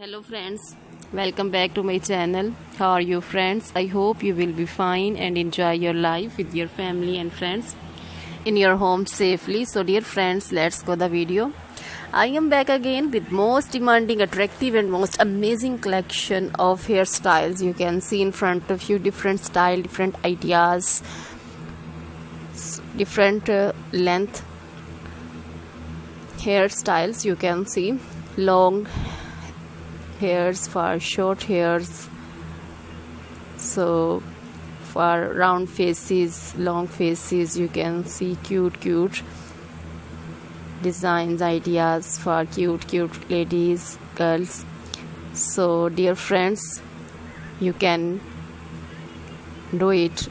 Hello friends, welcome back to my channel. How are you friends? I hope you will be fine and enjoy your life with your family and friends in your home safely. So dear friends, let's go the video. I am back again with most demanding, attractive and most amazing collection of hairstyles. You can see in front of you different style, different ideas, different length hairstyles. You can see long hairs for short hairs, so for round faces, long faces. You can see cute designs, ideas for cute ladies, girls. So dear friends, you can do it,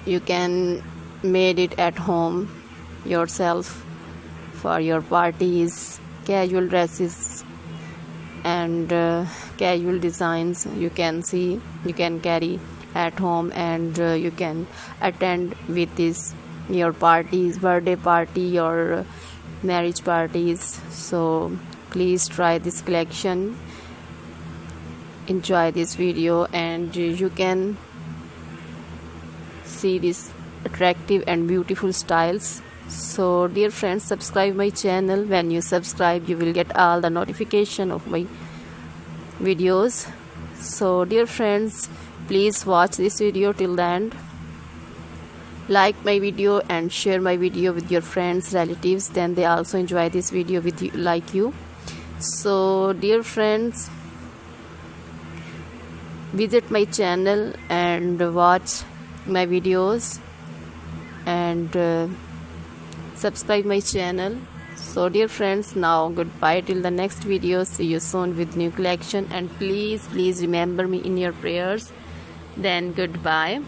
you can made it at home yourself for your parties, casual dresses and casual designs. You can see, you can carry at home and you can attend with this your parties, birthday party or marriage parties. So please try this collection, enjoy this video, and you can see these attractive and beautiful styles. So dear friends, subscribe my channel. When you subscribe, you will get all the notification of my videos. So dear friends, please watch this video till the end. Like my video and share my video with your friends, relatives, then they also enjoy this video with you like you. So dear friends, visit my channel and watch my videos and subscribe my channel. So dear friends, now goodbye till the next video. See you soon with new collection, and please remember me in your prayers. Then goodbye.